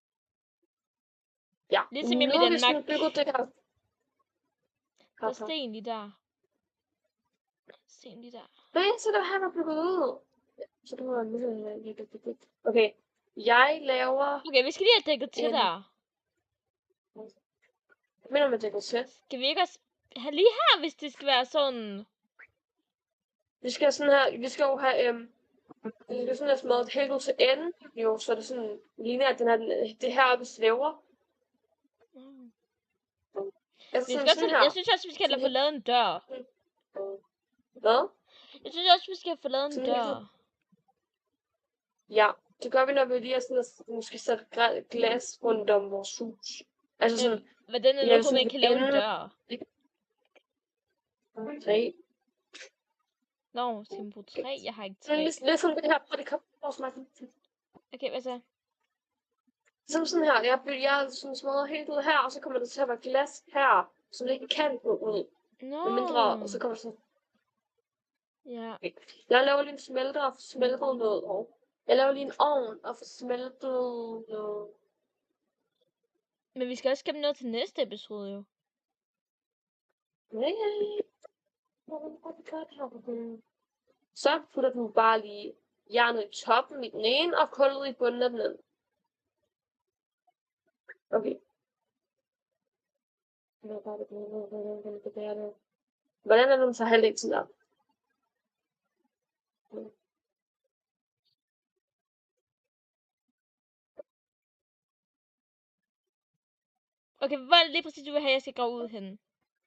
Ja. Ligesom i nu har vi Danmark. sådan bygget det her. Der er sten lige der. Sten lige der. Nej, så der har du bygget ud. Så du har lige... Okay, jeg laver... Okay, vi skal lige have dækket til der. Hvad mener du med dækket til? Skal vi ikke også have lige her, hvis det skal være sådan... Vi skal sådan her... Vi skal jo have... Vi skal sådan have smadret helt ud til enden. Jo, så er det sådan... Ligner, at den her, det her oppe svæver. Altså Jeg synes også, vi skal have få lavet en dør. Hvad? Jeg synes også, vi skal få lavet en dør. Ja, det gør vi, når vi lige er sådan, at måske sætte glas rundt om vores hus. Altså sådan... Hvordan er det, man kan lave en dør? 3. Nå, skal man bruge 3? Jeg har ikke Sådan 3. lidt sådan det her. Prøv det kom. Okay, hvad så? Sådan her. Jeg sådan smadrer helt ud her, og så kommer der til at være glas her, som det ikke kan gå ud. Med mindre, og så kommer der sådan... Ja. Jeg laver lige en smelter og får smeltet noget. Og jeg laver lige en ovn og får smeltet noget. Men vi skal også skabe noget til næste episode, jo. Så putter du bare lige jernet i toppen i den ene, og kullet i bunden af den anden. Okay. Hvordan er det, man tager halvdelen til der? Okay, hvor er det lige præcis, du vil have, jeg skal grave ud henne?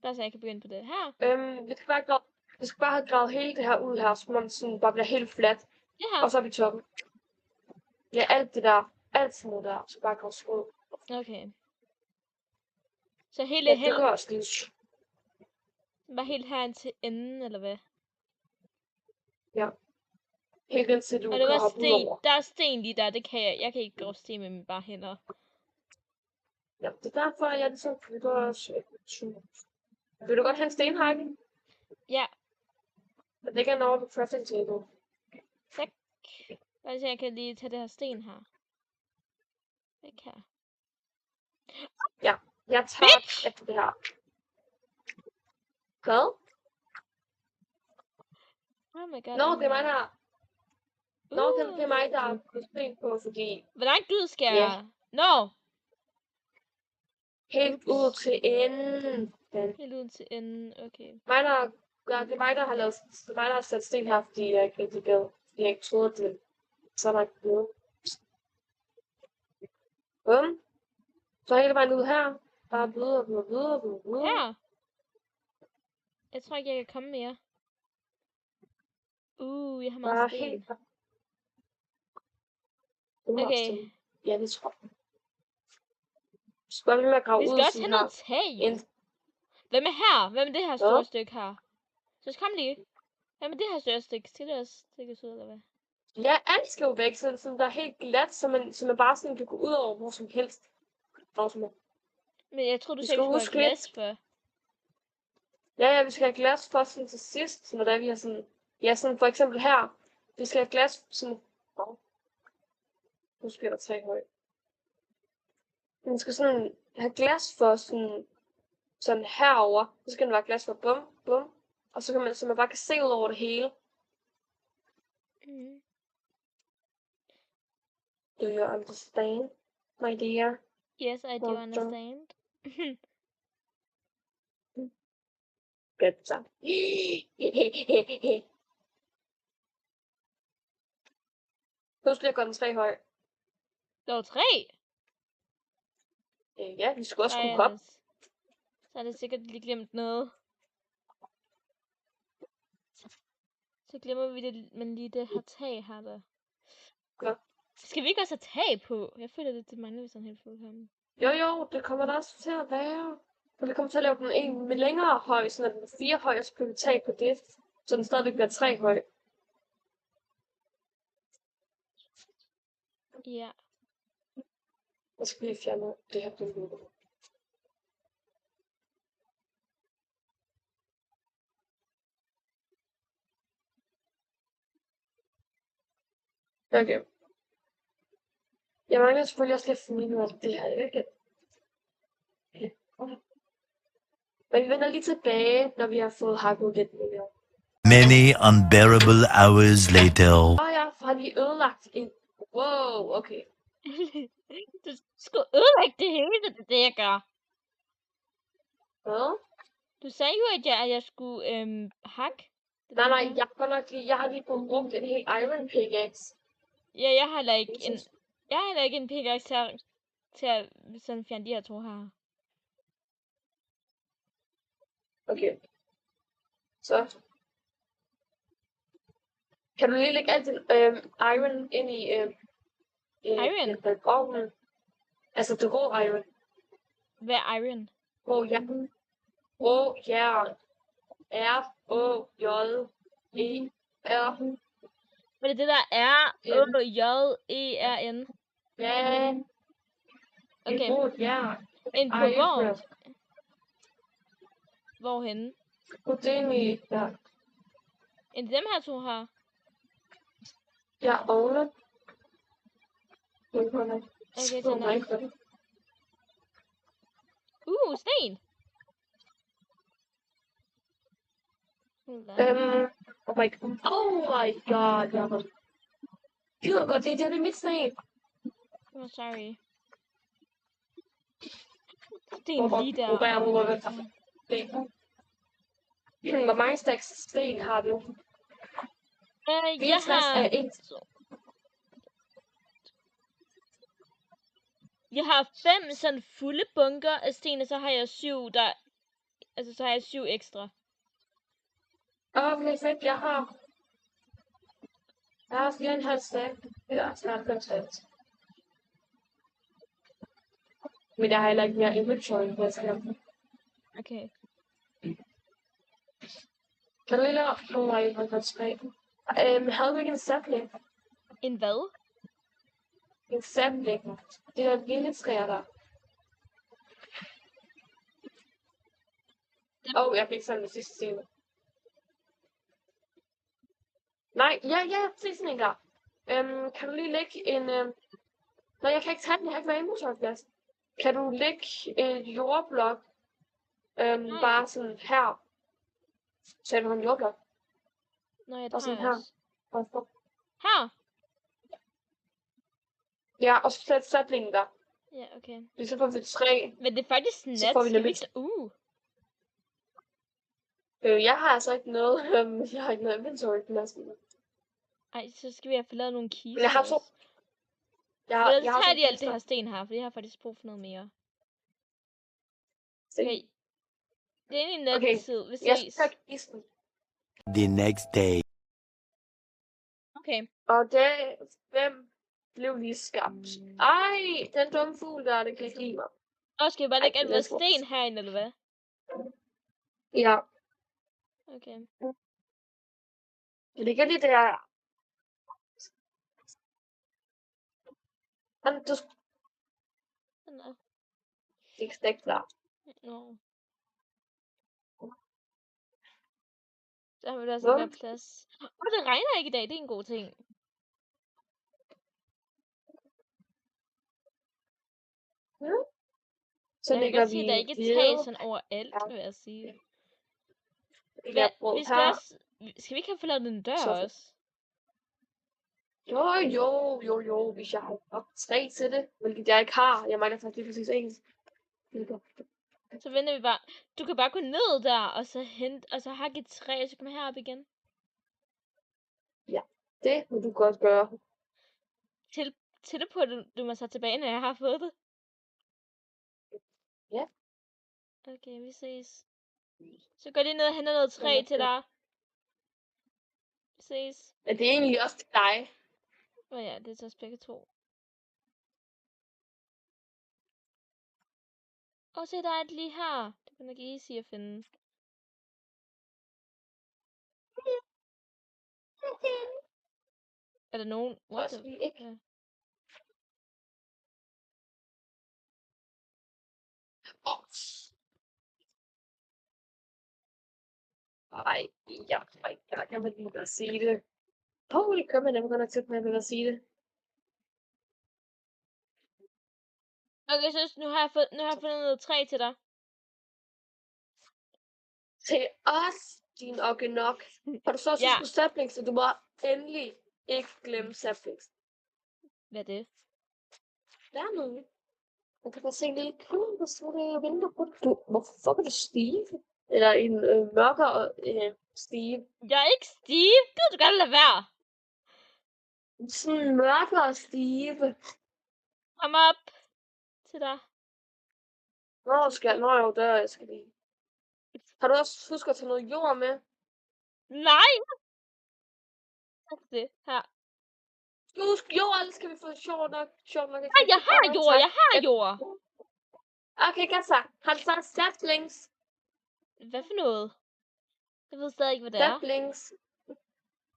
Bare så jeg kan begynde på det her. Vi skal bare have gravet hele det her ud her, så man sådan bare bliver helt fladt. Ja. Og så er vi toppen. Ja, alt det der. Alt sådan noget der. Så bare graves ud. Okay. Så hele Ja, hen, det går også lige. var helt her til enden, eller hvad? Helt indtil du Og det kan var hoppe ud sten. over. Der er sten lige der, det kan jeg. Jeg kan ikke grave sten med mine bare hænder. Ja, det er derfor, jeg ligesom flytter os. Vil du godt have en stenhakke? Ja, Der ligger en over på crafting table. tak. Bare så jeg kan lige tage det her sten her. Væk her. Jeg tager Bitch! efter det her. Hvad? Oh my god. Nå, oh det er mig, my- der... Nå, det er mig, der har fået sten på, fordi Hvor langt ud skal Ja. jeg? Nå! helt ud til enden. Helt ud til enden, okay. Det er mig, der har lavet, det er mig, der har sat sten her, fordi jeg ikke rigtig gad. Fordi jeg ikke troede, det så langt ud. Så hele vejen ud her. Bare videre. Her! Jeg tror ikke, jeg kan komme mere. Jeg har meget Bare sten. helt... Du har Okay. sten. Ja, det tror jeg. Så bare med at grave Vi ud skal også sådan have her. noget tag, jo. Ind- Hvad med her? Hvad med det her Hvad? store stykke her? Så kom lige. Hvad med det her store stykke? Skal det også stikkes ud, eller hvad? Ja, alt skal jo væk, så der er helt glat, så man bare sådan kan gå ud over hvor som helst. Hvor som helst. Men jeg tror, du Vi sagde, skal vi skulle huske have lidt. glas for. Ja, vi skal have glas for sådan til sidst, så når vi har sådan... Ja, sådan for eksempel her. Vi skal have glas sådan... Nu bliver der 3 høj. Man skal sådan have glas for sådan herover. Så skal der være glas for bum. Og så kan man, så man bare kan se ud over det hele. Mm. Do you understand, my dear? Yes, I do Well done. understand. Good job. Husk lige at gøre den 3 høj. Der var 3! Ja, vi skulle også Ej, kunne hoppe. Anders. Så er det sikkert lige glemt noget. Så glemmer vi det, men lige det her tag her der. Ja. Skal vi ikke også have tag på? Jeg føler lidt, det mangler vi sådan helt fuldkommen. Jo, det kommer der også til at være. Så vi kommer til at lave den en med længere høj, så den er 4 høj, og så kan vi tage på det, så den stadigvæk bliver 3 høj. Ja. Og så kan vi fjerne det her billede. Okay. Jeg mangler selvfølgelig også lidt finde ud af det her, ikke? Men vi vender lige tilbage, når vi har fået hakket lidt mere. Many unbearable hours later. Og jeg har lige ødelagt en... Wow, okay. Du skulle ødelægge det hele, det er det, jeg gør. Hvad? Du sagde jo, at jeg skulle hakke. Nej, jeg har lige fået brugt en helt iron pickaxe. Ja, jeg har heller ikke en pickaxe til at sådan fjerne de her 2 her. Okay. Så. Kan du lige lægge alt din iron ind i Iron? ovnen? Altså det rå iron. Hvad er iron? Rå jern. R-O-J-E. Ja. Var det det der R-J-E-R-N? Ja. Okay. Ja. Ind på hvor? Hvorhenne? Houdini. Ja. Ind dem her to har. Ja, Ole. Okay, så nok. Sten! Oh my god. Jeg gider godt, det er mit sten. Oh, sorry. Sten lige der. Hvor mange stacks sten har du? Jeg har... Jeg har 5 sådan fulde bunker af sten, og så har jeg 7 der... Altså, så har jeg 7 ekstra. Okay, fedt. Jeg har 4,5 stack. Ja, snart 5 stacks. Men jeg har heller ikke mere inventory, end jeg skal. Okay. Kan du lige lade nogle af de tre? Havde du ikke en sapling? En hvad? En sapling. Det er vilde træer der. Jeg fik sådan det sidste scene. Nej, ja, se sådan en der. Kan du lige lægge en... Nej, jeg kan ikke tage den, jeg har ikke været inventory-plads. Kan du lægge en jordblok? Bare sådan her. Så du har en jordblok. Nå ja, det Og har sådan jeg her. også. Her? Ja, og så sæt saplingen der. Ja, okay. Så får vi 3. Men det er faktisk nat. Så får vi Skal vi nemlig... ikke... Jeg har altså ikke noget... jeg har ikke noget inventory plads. Ej, så skal vi have lavet nogle kister. Men jeg har 2. Jeg har de alt det her sten her, for jeg har faktisk brug for noget mere. Okay. Det er egentlig nattid. Vi ses. Jeg skal tage kisten. The next day. Okay. Og det 5 blev lige skabt. Ej, den dumme fugl der, det kan ikke lide mig. Og skal vi bare lægge alt vores sten herinde, eller hvad? Ja. Okay. Jeg ligger lige der. Du skal ikke stikke klar. Nå. Der vil altså være plads. Det regner ikke i dag, det er en god ting. Så jeg ligger kan sige, der er ikke et tag sådan overalt, vil jeg sige. Vi skal også... Skal vi ikke have forladt en dør også? Jo, hvis jeg har nok 3 til det, hvilket jeg ikke har. Jeg mangler faktisk lige præcis 1. Så venter vi bare. Du kan bare gå ned der, og så hente, og så hakke et træ, og så komme herop igen. Ja, det må du godt gøre. Teleport du mig så tilbage, når jeg har fået det? Ja. Okay, vi ses. Så går lige ned og henter noget træ til dig. Vi ses. Er det egentlig også til dig? Ja, det er til os begge to. Se, der er et lige her. Det kan nok easy at finde. Er der nogen? What the... Ja. Ej, jeg vil ikke sige det. Holy crap, jeg never gonna tip mig at sige det. Okay, så nu har jeg fundet noget træ til dig. Til os, din okkenok. Har du så også skulle saplings, så du må endelig ikke glemme saplings. Hvad er det? Der er noget. Jeg kan bare se lige, der står der og venter på dig. Hvorfor er du stive? Eller en mørkere stive. Jeg er ikke stive. Det kan du godt lade være. Sådan mørkere stive. Kom op til dig. Nå jo, der jeg skal lige. Har du også husket at tage noget jord med? Nej! Tak for det. Her. Skal du huske jord, ellers skal vi få sjovt nok. Nej, jeg har jord. Okay, godt så. Har du så saplings? Hvad for noget? Jeg ved stadig ikke, hvad det er. Saplings.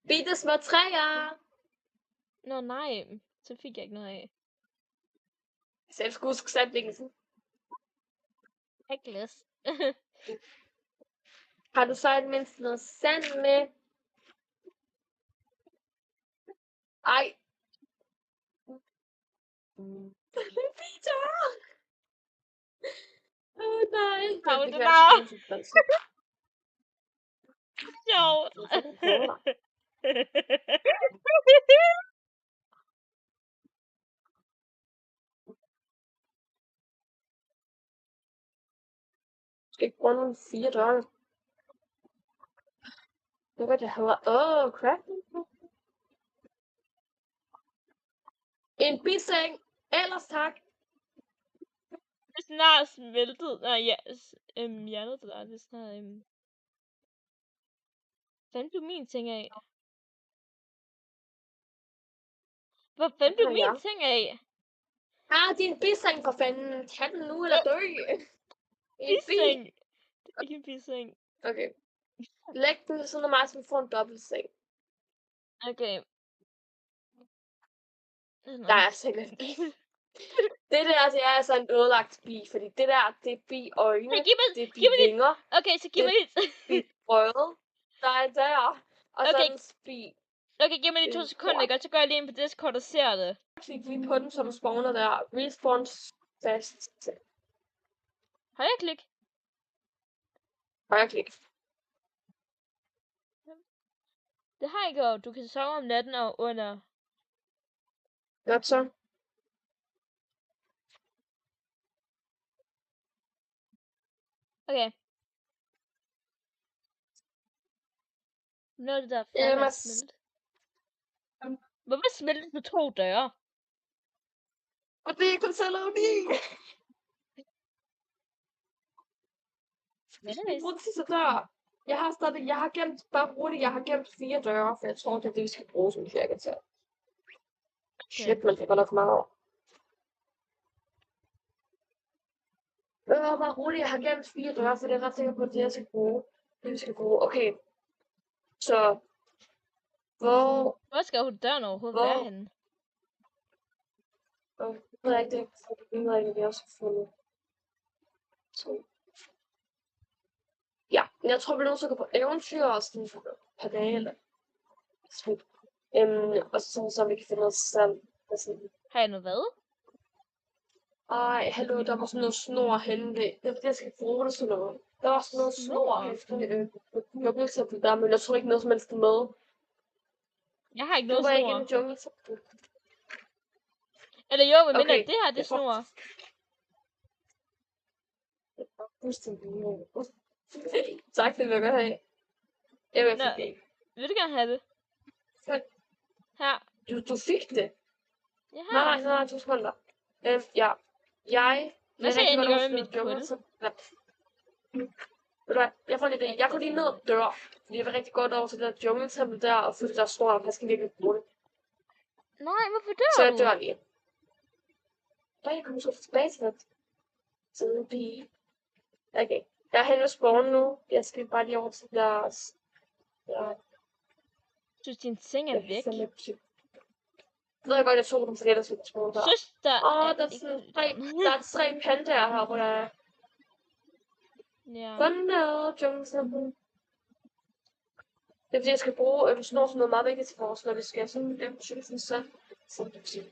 Bitte små træer. Nå nej, så fik jeg ikke noget af. Selvskudsksætningen. Jeg har ikke lyst. Har du så et mindst noget sand med? Ej. Peter! Åh nej. Hov, Det det kan var- altså blive en forfaldelse. Sjovt. Skal ikke bruge nogle 4 døre. Nu hvad det hedder. Crap. En biseng. Ellers tak. Det er snart smeltet. Nej, ja, hjernet til dig. Det er snart, fandt du min ting af? Hvor fandt du Ja, min ja. ting af? Din biseng for fanden. Tag den nu eller dø. En Biseng. Det er ikke en biseng. Okay. Læg den ved siden af mig, så vi får en dobbeltseng. Okay. Der er sikkert. Det er altså en ødelagt bi, fordi det der, det er bi-øjne, Hey, giv mig, det er giv mig dit. bi-vinger, Okay, så giv mig dit. bi-brød, der er der, og så Okay. den spi. Okay, giv mig lige 2 sekunder, ikke? Og så går jeg lige ind på Discord og ser det. Klik lige på den, så du spawner der. Respawn fast. Højre klik. Højre klik. Det har jeg gjort. Du kan sove om natten og under. Godt så. Okay. Nu er det der Jamen, fandme smeltet. Hvorfor smeltet på 2 døre? Og det er kun saloni. Anyways. Brug sidste dør. Jeg har gemt, bare hurtigt, jeg har gemt 4 døre, for jeg tror, det er det, vi skal bruge som cirka til. Shit, man får nok meget. Bare roligt, jeg har gemt 4 døre, for det er ret sikker på, at det jeg skal bruge. Det vi skal bruge. Okay. Så. Hvor skal døren overhovedet Hvor? være henne? Jeg ved ikke det. Jeg ved ikke, vi også har fundet. Så. Ja, men jeg tror, vi nu så gå på eventyr og sådan for et par dage eller sådan. Og så vi kan finde noget sand. Har jeg noget hvad? Ej, hallo, der var sådan noget snor henne. Det er fordi, jeg skal bruge det sådan noget. Der var sådan noget snor henne. Jeg blev så der, men jeg tror ikke noget som helst med. Jeg har ikke Du noget var ikke snor. inde i junglen. Eller jo, men mindre Okay, det her, det er jeg tror- snor. Tak, det vil jeg godt have. Jeg vil Nå. fik det ikke. Vil du gerne have det? Fedt. Her. Du fik det? Jeg har. Nej, 2 sekunder. Ja. Hvad skal jeg egentlig gøre med mit kul? Ved du hvad, jeg får lidt det. Jeg går lige ned og dør. Fordi jeg vil rigtig godt over til det der jungle-tempel der, og få det der snor, og jeg skal virkelig bruge det. Nej, hvorfor dør Så jeg du? dør lige. Der jeg kommer så tilbage til det. Sådan pige. Okay. Jeg er henne ved spawn nu. Jeg skal bare lige over til deres... Ja. Jeg synes, din seng er væk. Det ved jeg godt, jeg tog dem, så det er der skal spawn der. Synes, der Der er sådan 3 pandaer her, hvor der er... Ja. Thunder Jungle. Det er fordi, jeg skal bruge snor sådan noget meget vigtigt til vores, når vi skal sådan dem tusind sand. Sådan det siger.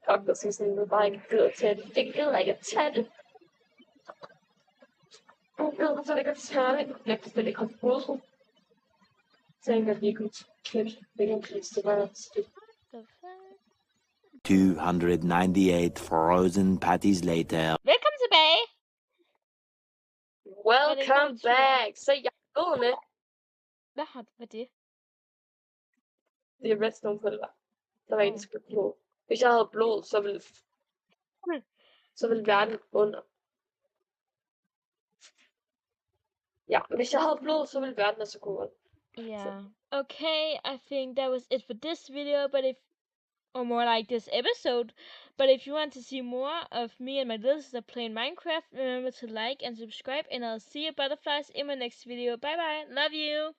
Fuck, der siger sådan, at bare ikke gider at tage det. Jeg gider ikke at tage det. Jeg gider så ikke at tage det. Jeg kan spille ikke have brugt. Jeg tænker, at vi kunne kæmpe begge krigs til hver sted. 298 frozen patties later. Velkommen tilbage. Welcome back. Så jeg er gående. Hvad er det? Det er redstone pulver. Der var en, der skulle blod. Hvis jeg havde blod, så ville verden under. Ja, hvis jeg havde blod, så ville verden altså gå under. Yeah. Okay, I think that was it for this video, but if or more like this episode. But if you want to see more of me and my little sister playing Minecraft, remember to like and subscribe, and I'll see you butterflies in my next video. Bye bye, love you!